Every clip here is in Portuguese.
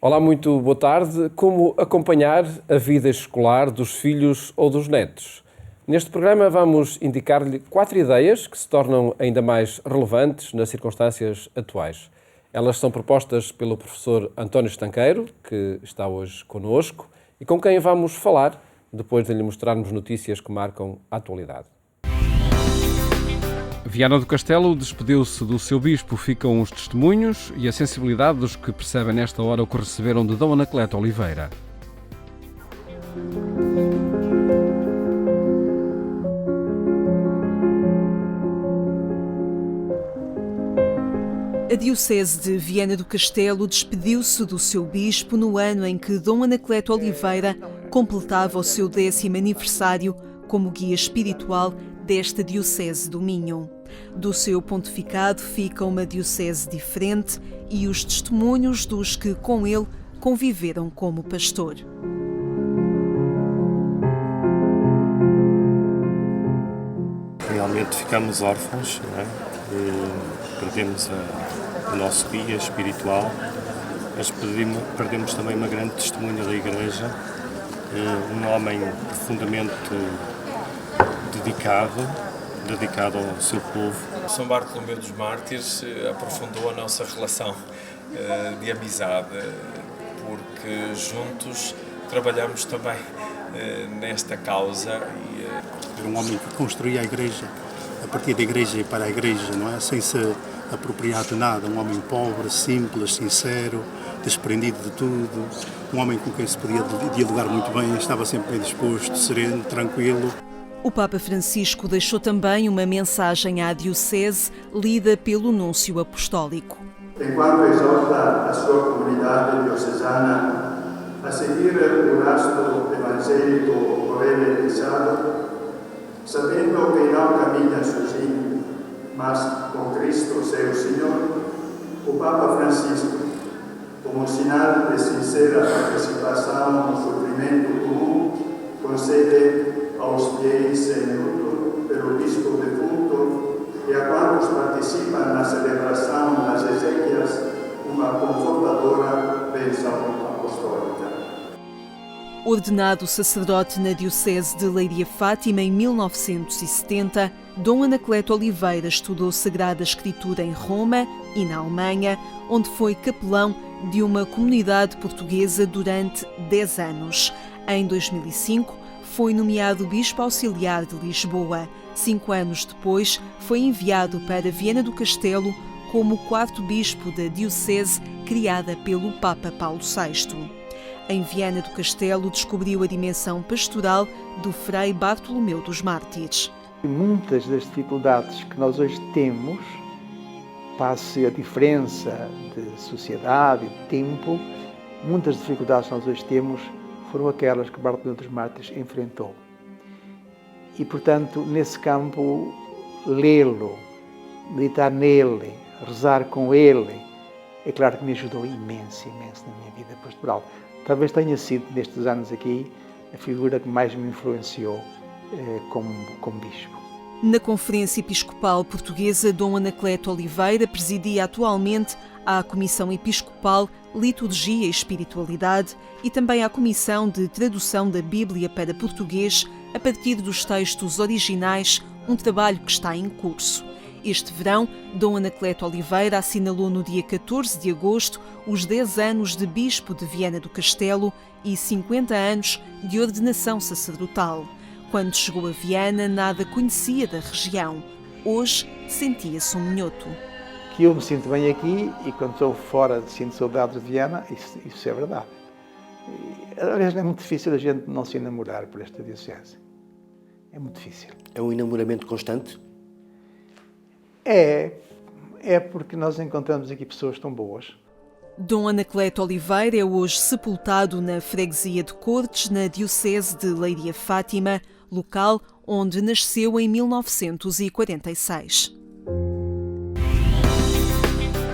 Olá, muito boa tarde. Como acompanhar a vida escolar dos filhos ou dos netos? Neste programa vamos indicar-lhe 4 ideias que se tornam ainda mais relevantes nas circunstâncias atuais. Elas são propostas pelo professor António Estanqueiro, que está hoje connosco, e com quem vamos falar depois de lhe mostrarmos notícias que marcam a atualidade. Viana do Castelo despediu-se do seu bispo. Ficam os testemunhos e a sensibilidade dos que percebem nesta hora o que receberam de Dom Anacleto Oliveira. A Diocese de Viana do Castelo despediu-se do seu bispo no ano em que Dom Anacleto Oliveira completava o seu 10º aniversário como guia espiritual desta Diocese do Minho. Do seu pontificado fica uma diocese diferente e os testemunhos dos que com ele conviveram como pastor. Realmente ficamos órfãos, não é? Perdemos o nosso guia espiritual, mas perdemos também uma grande testemunha da Igreja, um homem profundamente dedicado ao seu povo. São Bartolomeu dos Mártires aprofundou a nossa relação de amizade, porque juntos trabalhamos também nesta causa. Era um homem que construía a Igreja, a partir da Igreja e para a Igreja, não é? Sem se apropriar de nada. Um homem pobre, simples, sincero, desprendido de tudo. Um homem com quem se podia dialogar muito bem, estava sempre bem disposto, sereno, tranquilo. O Papa Francisco deixou também uma mensagem à Diocese, lida pelo Núncio Apostólico. Enquanto exorta a sua comunidade diocesana a seguir o rastro evangélico por ele pisado, sabendo que não caminha sozinho, mas com Cristo seu Senhor, o Papa Francisco, como sinal de sincera participação no sofrimento comum, concede aos fiéis em luto pelo bispo defunto e a quantos participam na celebração das exéquias uma confortadora bênção apostólica. Ordenado sacerdote na Diocese de Leiria Fátima em 1970, Dom Anacleto Oliveira estudou Sagrada Escritura em Roma e na Alemanha, onde foi capelão de uma comunidade portuguesa durante 10 anos. Em 2005, foi nomeado Bispo Auxiliar de Lisboa. 5 anos depois, foi enviado para Viana do Castelo como o 4º bispo da Diocese criada pelo Papa Paulo VI. Em Viana do Castelo, descobriu a dimensão pastoral do Frei Bartolomeu dos Mártires. Muitas das dificuldades que nós hoje temos, passe a diferença de sociedade e de tempo, muitas dificuldades que nós hoje temos foram aquelas que Bartolomeu dos Mártires enfrentou. E, portanto, nesse campo, lê-lo, meditar nele, rezar com ele, é claro que me ajudou imenso na minha vida pastoral. Talvez tenha sido, nestes anos aqui, a figura que mais me influenciou como bispo. Na Conferência Episcopal Portuguesa, Dom Anacleto Oliveira presidia atualmente à Comissão Episcopal Liturgia e Espiritualidade e também à Comissão de Tradução da Bíblia para Português a partir dos textos originais, um trabalho que está em curso. Este verão, Dom Anacleto Oliveira assinalou no dia 14 de agosto os 10 anos de Bispo de Viana do Castelo e 50 anos de ordenação sacerdotal. Quando chegou a Viana, nada conhecia da região. Hoje, sentia-se um minhoto. Que eu me sinto bem aqui e quando estou fora sinto saudades de Viana, isso é verdade. Aliás, é muito difícil a gente não se enamorar por esta diocese. É muito difícil. É um enamoramento constante? É porque nós encontramos aqui pessoas tão boas. Dom Anacleto Oliveira é hoje sepultado na freguesia de Cortes, na Diocese de Leiria Fátima, local onde nasceu em 1946.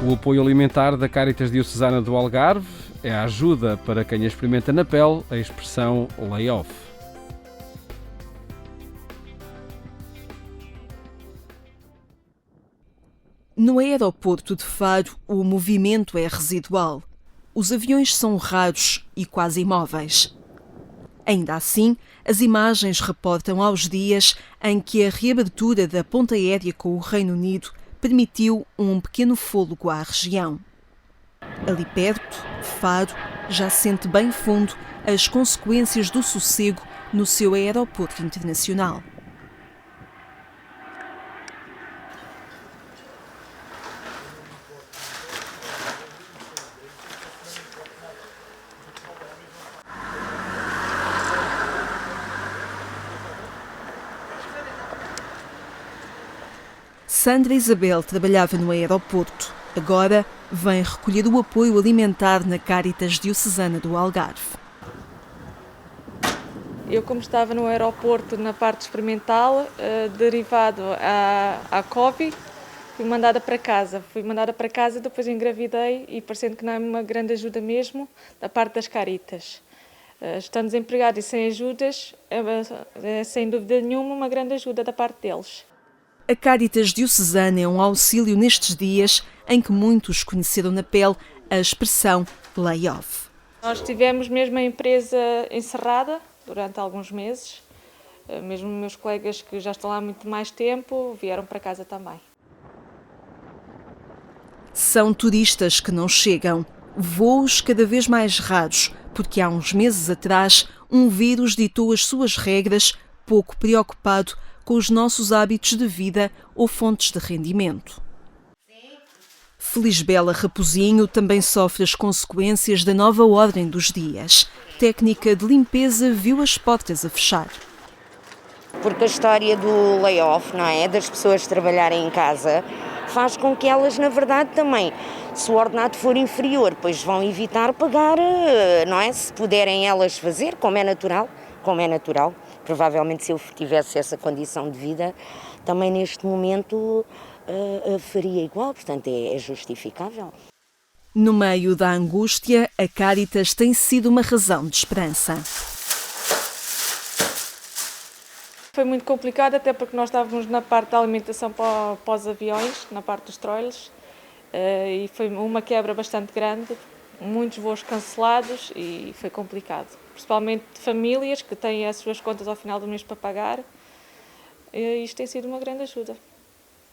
O apoio alimentar da Cáritas Diocesana do Algarve é a ajuda para quem experimenta na pele a expressão lay-off. No aeroporto de Faro, o movimento é residual. os aviões são raros e quase imóveis. Ainda assim, as imagens reportam aos dias em que a reabertura da ponte aérea com o Reino Unido permitiu um pequeno fôlego à região. Ali perto, Faro já sente bem fundo as consequências do sossego no seu aeroporto internacional. Sandra Isabel trabalhava no aeroporto. Agora vem recolher o apoio alimentar na Cáritas Diocesana do Algarve. Eu, como estava no aeroporto na parte experimental, derivado à Covid, fui mandada para casa. Depois engravidei e parecendo que não é uma grande ajuda mesmo da parte das Cáritas. Estando desempregado e sem ajudas, é sem dúvida nenhuma uma grande ajuda da parte deles. A Cáritas Diocesana é um auxílio nestes dias em que muitos conheceram na pele a expressão layoff. Nós tivemos mesmo a empresa encerrada durante alguns meses. Mesmo meus colegas que já estão lá há muito mais tempo vieram para casa também. São turistas que não chegam, voos cada vez mais raros, porque há uns meses atrás um vírus ditou as suas regras, pouco preocupado com os nossos hábitos de vida ou fontes de rendimento. Felisbela Raposinho também sofre as consequências da nova ordem dos dias. Técnica de limpeza viu as portas a fechar. Porque a história do layoff, não é? Das pessoas trabalharem em casa, faz com que elas, na verdade, também, se o ordenado for inferior, pois vão evitar pagar, não é? Se puderem elas fazer, como é natural. Provavelmente, se eu tivesse essa condição de vida, também neste momento faria igual, portanto é justificável. No meio da angústia, a Cáritas tem sido uma razão de esperança. Foi muito complicado, até porque nós estávamos na parte da alimentação para os aviões, na parte dos trailers, e foi uma quebra bastante grande, muitos voos cancelados e foi complicado. Principalmente de famílias que têm as suas contas ao final do mês para pagar. E isto tem sido uma grande ajuda.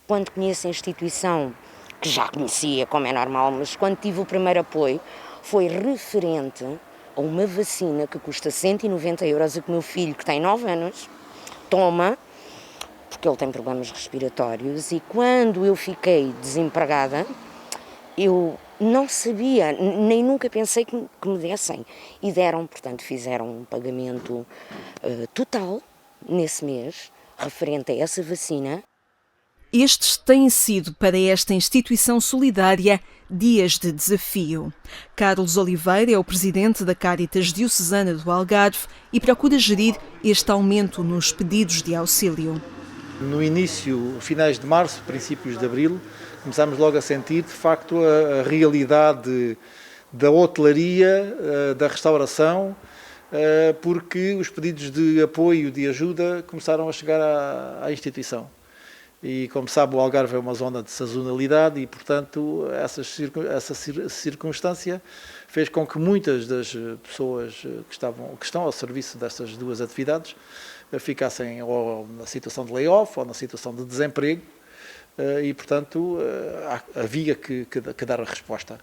Quando conheço a instituição, que já conhecia, como é normal, mas quando tive o primeiro apoio, foi referente a uma vacina que custa 190 € e que o meu filho, que tem 9 anos, toma, porque ele tem problemas respiratórios, e quando eu fiquei desempregada, eu não sabia, nem nunca pensei que me dessem. E deram, portanto, fizeram um pagamento total nesse mês, referente a essa vacina. Estes têm sido, para esta instituição solidária, dias de desafio. Carlos Oliveira é o presidente da Cáritas Diocesana do Algarve e procura gerir este aumento nos pedidos de auxílio. No início, finais de março, princípios de abril, começámos logo a sentir, de facto, a realidade da hotelaria, da restauração, porque os pedidos de apoio, de ajuda, começaram a chegar à instituição. E, como sabe, o Algarve é uma zona de sazonalidade e, portanto, essa circunstância fez com que muitas das pessoas que estão ao serviço destas duas atividades ficassem ou na situação de layoff ou na situação de desemprego e, portanto, havia que dar a resposta.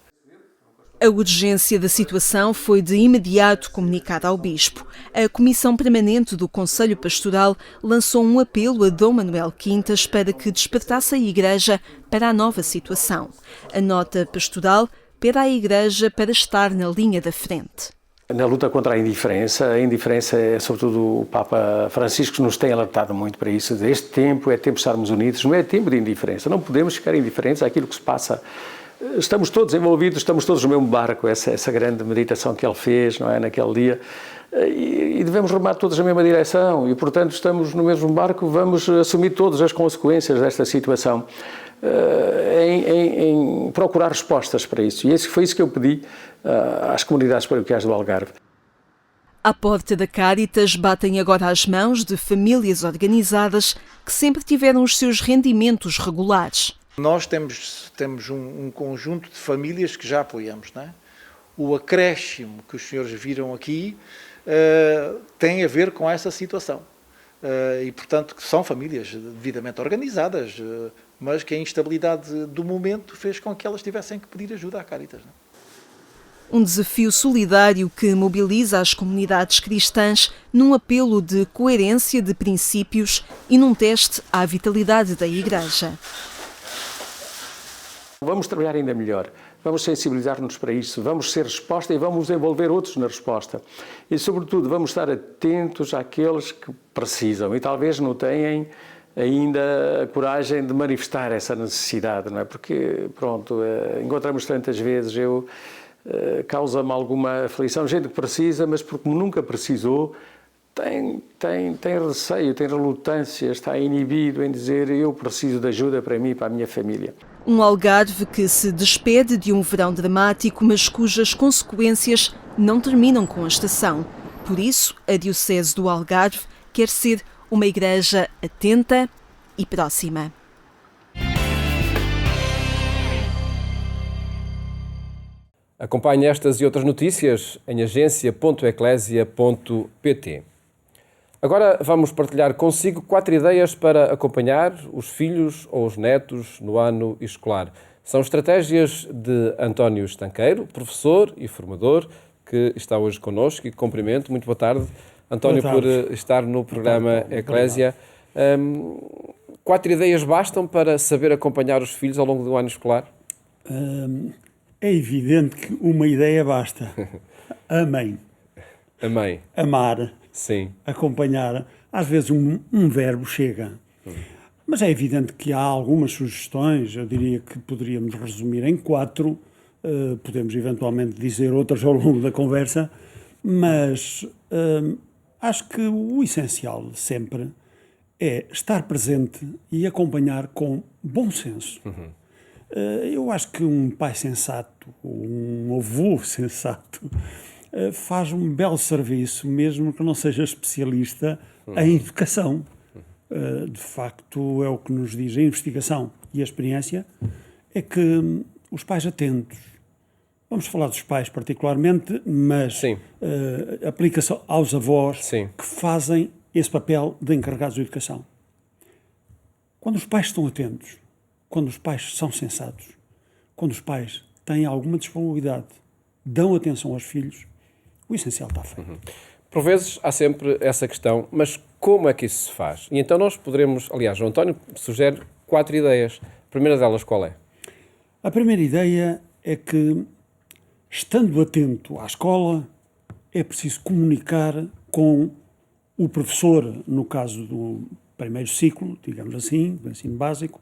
A urgência da situação foi de imediato comunicada ao Bispo. A Comissão Permanente do Conselho Pastoral lançou um apelo a Dom Manuel Quintas para que despertasse a Igreja para a nova situação. A nota pastoral pede à Igreja para estar na linha da frente. Na luta contra a indiferença é sobretudo o Papa Francisco que nos tem alertado muito para isso. Este tempo é tempo de estarmos unidos, não é tempo de indiferença. Não podemos ficar indiferentes àquilo que se passa. Estamos todos envolvidos, estamos todos no mesmo barco, essa grande meditação que ele fez, não é, naquele dia, e devemos remar todos na mesma direção, e portanto estamos no mesmo barco, vamos assumir todas as consequências desta situação, em procurar respostas para isso, e foi isso que eu pedi às comunidades paroquiais do Algarve. À porta da Cáritas batem agora as mãos de famílias organizadas que sempre tiveram os seus rendimentos regulares. Nós temos um conjunto de famílias que já apoiamos, não é? o acréscimo que os senhores viram aqui tem a ver com essa situação. E, portanto, que são famílias devidamente organizadas, mas que a instabilidade do momento fez com que elas tivessem que pedir ajuda à Cáritas. Um desafio solidário que mobiliza as comunidades cristãs num apelo de coerência de princípios e num teste à vitalidade da Igreja. Vamos trabalhar ainda melhor, vamos sensibilizar-nos para isso, vamos ser resposta e vamos envolver outros na resposta. E, sobretudo, vamos estar atentos àqueles que precisam e talvez não tenham ainda a coragem de manifestar essa necessidade, não é? Porque, pronto, encontramos tantas vezes, causa-me alguma aflição, gente que precisa, mas porque nunca precisou, tem receio, tem relutância, está inibido em dizer eu preciso de ajuda para mim e para a minha família. Um Algarve que se despede de um verão dramático, mas cujas consequências não terminam com a estação. Por isso, a Diocese do Algarve quer ser uma igreja atenta e próxima. Acompanhe estas e outras notícias em agência.eclesia.pt. Agora vamos partilhar consigo 4 ideias para acompanhar os filhos ou os netos no ano escolar. São estratégias de António Estanqueiro, professor e formador, que está hoje connosco e cumprimento. Muito boa tarde, António, por estar no programa Eclésia. 4 ideias bastam para saber acompanhar os filhos ao longo do ano escolar? É evidente que uma ideia basta. Amém. Amém. Amar. Sim. Acompanhar. Às vezes um verbo chega. Mas é evidente que há algumas sugestões, eu diria que poderíamos resumir em 4, podemos eventualmente dizer outras ao longo da conversa, mas acho que o essencial sempre é estar presente e acompanhar com bom senso. Eu acho que um pai sensato, um avô sensato, faz um belo serviço, mesmo que não seja especialista em educação. De facto, é o que nos diz a investigação e a experiência, é que os pais atentos, vamos falar dos pais particularmente, mas aplica-se aos avós que fazem esse papel de encarregados de educação. Quando os pais estão atentos, quando os pais são sensatos, quando os pais têm alguma disponibilidade, dão atenção aos filhos, o essencial está feito. Por vezes há sempre essa questão, mas como é que isso se faz? E então nós poderemos, aliás, o António sugere 4 ideias. A primeira delas qual é? A primeira ideia é que, estando atento à escola, é preciso comunicar com o professor, no caso do primeiro ciclo, digamos assim, do ensino básico,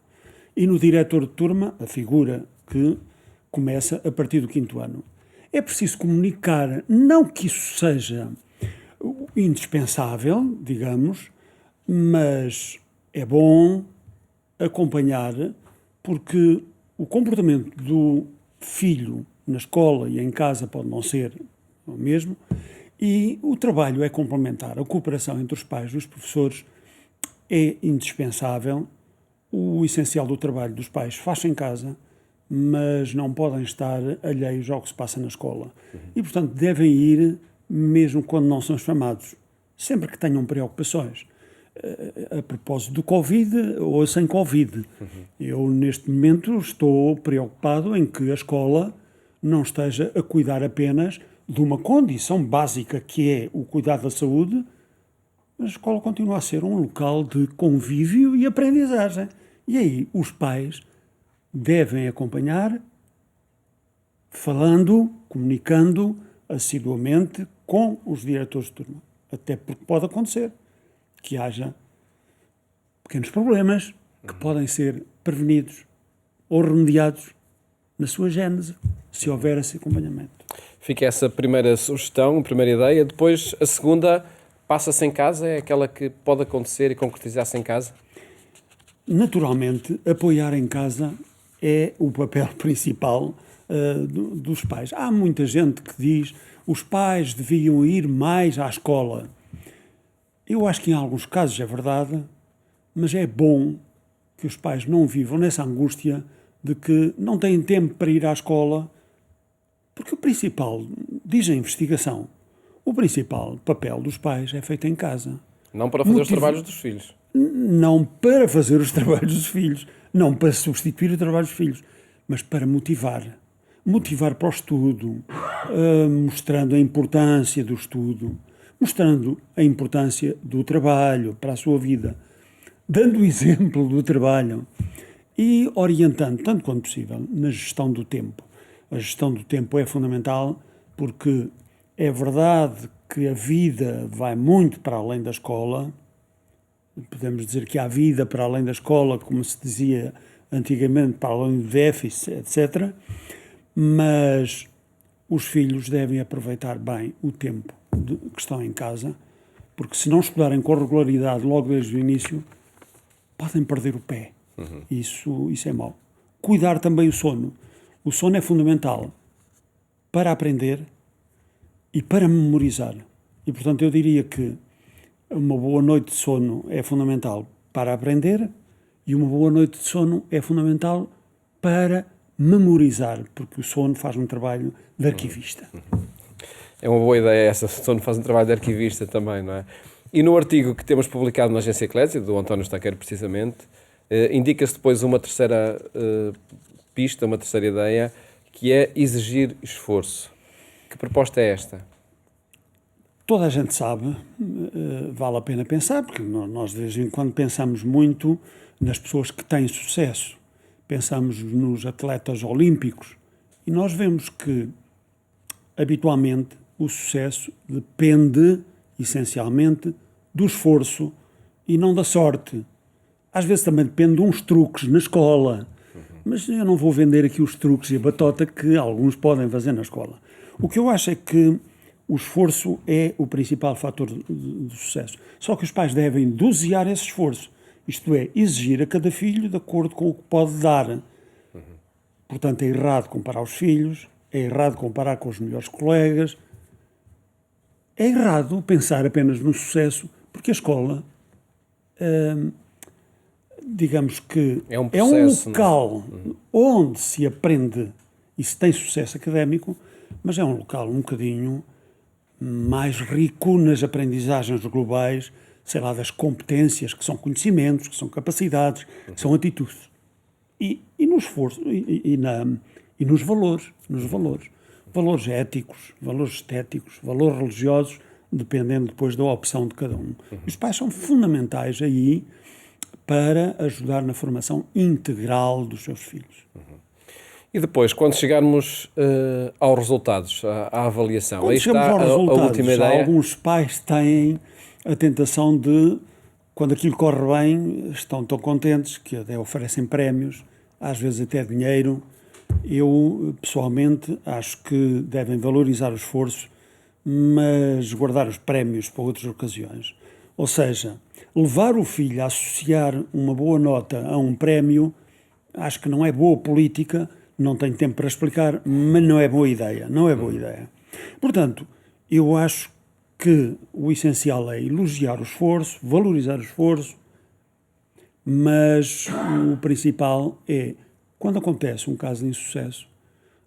e no diretor de turma, a figura que começa a partir do 5º ano. É preciso comunicar, não que isso seja indispensável, digamos, mas é bom acompanhar, porque o comportamento do filho na escola e em casa pode não ser o mesmo, e o trabalho é complementar. A cooperação entre os pais e os professores é indispensável. O essencial do trabalho dos pais faz-se em casa, mas não podem estar alheios ao que se passa na escola. E, portanto, devem ir, mesmo quando não são chamados, sempre que tenham preocupações. A propósito do Covid ou sem Covid. Eu, neste momento, estou preocupado em que a escola não esteja a cuidar apenas de uma condição básica, que é o cuidado da saúde, mas a escola continua a ser um local de convívio e aprendizagem. E aí os pais devem acompanhar, falando, comunicando assiduamente com os diretores de turma. Até porque pode acontecer que haja pequenos problemas que podem ser prevenidos ou remediados na sua gênese, se houver esse acompanhamento. Fica essa primeira sugestão, a primeira ideia. Depois, a segunda, passa-se em casa, é aquela que pode acontecer e concretizar-se em casa? Naturalmente, apoiar em casa é o papel principal dos pais. Há muita gente que diz que os pais deviam ir mais à escola. Eu acho que em alguns casos é verdade, mas é bom que os pais não vivam nessa angústia de que não têm tempo para ir à escola Porque o principal, diz a investigação, o principal papel dos pais é feito em casa. Não para fazer os trabalhos dos filhos. Não para fazer os trabalhos dos filhos, não para substituir o trabalho dos filhos, mas para motivar. Motivar para o estudo, mostrando a importância do estudo, mostrando a importância do trabalho para a sua vida, dando o exemplo do trabalho e orientando, tanto quanto possível, na gestão do tempo. A gestão do tempo é fundamental porque é verdade que a vida vai muito para além da escola. Podemos dizer que há vida para além da escola, como se dizia antigamente, para além do déficit, etc. Mas os filhos devem aproveitar bem o tempo que estão em casa, porque se não estudarem com regularidade logo desde o início, podem perder o pé. Isso é mau. Cuidar também o sono. O sono é fundamental para aprender e para memorizar. E, portanto, eu diria que uma boa noite de sono é fundamental para aprender e uma boa noite de sono é fundamental para memorizar, porque o sono faz um trabalho de arquivista. É uma boa ideia essa, o sono faz um trabalho de arquivista também, não é? E no artigo que temos publicado na Agência Eclésia, do António Estaqueiro precisamente, indica-se depois uma terceira pista, uma terceira ideia, que é exigir esforço. Que proposta é esta? Toda a gente sabe, vale a pena pensar, porque nós de vez em quando pensamos muito nas pessoas que têm sucesso, pensamos nos atletas olímpicos e nós vemos que, habitualmente, o sucesso depende, essencialmente, do esforço e não da sorte. Às vezes também depende de uns truques na escola, mas eu não vou vender aqui os truques e a batota que alguns podem fazer na escola. O que eu acho é que o esforço é o principal fator de sucesso. Só que os pais devem dosear esse esforço. Isto é, exigir a cada filho de acordo com o que pode dar. Portanto, é errado comparar os filhos, é errado comparar com os melhores colegas, é errado pensar apenas no sucesso, porque a escola, digamos que é um local onde se aprende e se tem sucesso académico, mas é um local um bocadinho mais rico nas aprendizagens globais, sei lá, das competências, que são conhecimentos, que são capacidades, que são atitudes. E no esforço, e nos valores, valores éticos, valores estéticos, valores religiosos, dependendo depois da opção de cada um. Os pais são fundamentais aí para ajudar na formação integral dos seus filhos. E depois, quando chegarmos aos resultados, à avaliação, quando aí está a última ideia. Alguns pais têm a tentação de, quando aquilo corre bem, estão tão contentes que até oferecem prémios, às vezes até dinheiro. Eu, pessoalmente, acho que devem valorizar o esforço, mas guardar os prémios para outras ocasiões. Ou seja, levar o filho a associar uma boa nota a um prémio, acho que não é boa política. Não tenho tempo para explicar, mas não é boa ideia. Não é boa ideia. Portanto, eu acho que o essencial é elogiar o esforço, valorizar o esforço, mas o principal é, quando acontece um caso de insucesso,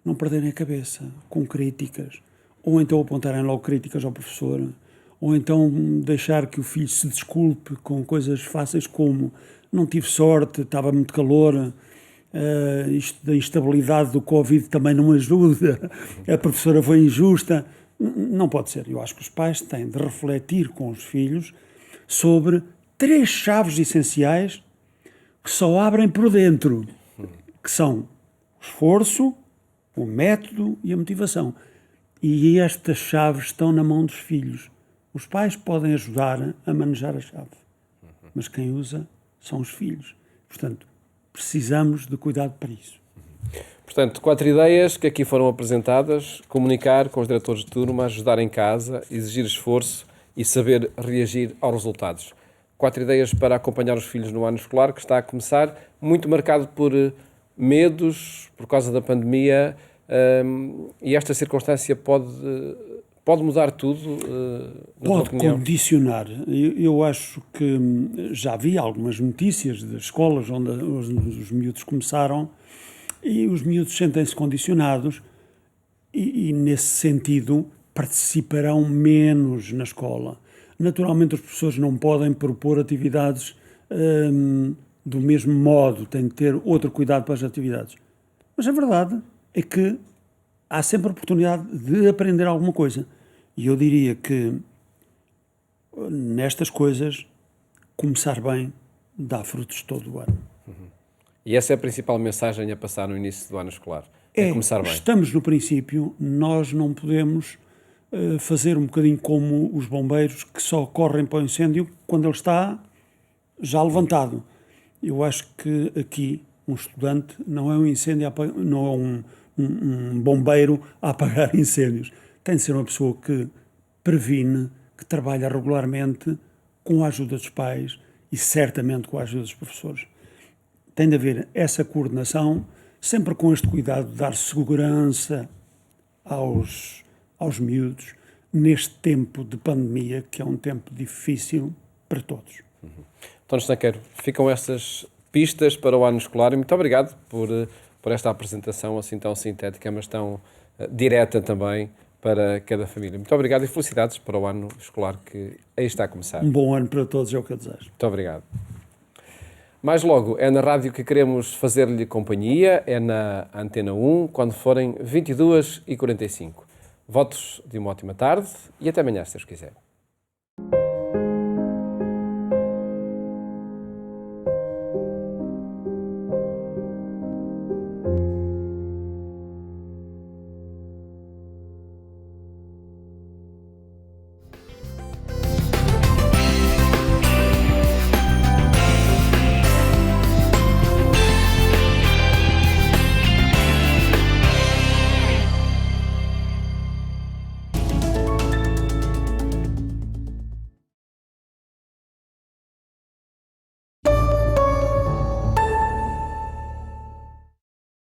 não perderem a cabeça com críticas, ou então apontarem logo críticas ao professor, ou então deixar que o filho se desculpe com coisas fáceis como não tive sorte, estava muito calor. Isto da instabilidade do Covid também não ajuda, a professora foi injusta. Não pode ser. Eu acho que os pais têm de refletir com os filhos sobre 3 chaves essenciais que só abrem por dentro, que são o esforço, o método e a motivação. E estas chaves estão na mão dos filhos. Os pais podem ajudar a manejar a chave, mas quem usa são os filhos. Portanto, precisamos de cuidado para isso. Portanto, 4 ideias que aqui foram apresentadas: comunicar com os diretores de turma, ajudar em casa, exigir esforço e saber reagir aos resultados. 4 ideias para acompanhar os filhos no ano escolar, que está a começar, muito marcado por medos, por causa da pandemia, e esta circunstância pode mudar tudo? Pode condicionar. Eu acho que já vi algumas notícias de escolas onde os miúdos começaram e os miúdos sentem-se condicionados e nesse sentido participarão menos na escola. Naturalmente os professores não podem propor atividades do mesmo modo, têm de ter outro cuidado para as atividades. Mas a verdade é que há sempre a oportunidade de aprender alguma coisa. E eu diria que nestas coisas, começar bem dá frutos todo o ano. E essa é a principal mensagem a passar no início do ano escolar. É começar bem. Estamos no princípio, nós não podemos fazer um bocadinho como os bombeiros que só correm para o incêndio quando ele está já levantado. Eu acho que aqui um estudante não é um incêndio, não é um bombeiro a apagar incêndios. Tem de ser uma pessoa que previne, que trabalha regularmente com a ajuda dos pais e certamente com a ajuda dos professores. Tem de haver essa coordenação, sempre com este cuidado de dar segurança aos miúdos, neste tempo de pandemia, que é um tempo difícil para todos. António Estanqueiro, ficam estas pistas para o ano escolar e muito obrigado por esta apresentação assim tão sintética, mas tão direta também para cada família. Muito obrigado e felicidades para o ano escolar que aí está a começar. Um bom ano para todos, é o que eu desejo. Muito obrigado. Mais logo, é na rádio que queremos fazer-lhe companhia, é na Antena 1, quando forem 22h45. Votos de uma ótima tarde e até amanhã, se Deus quiser.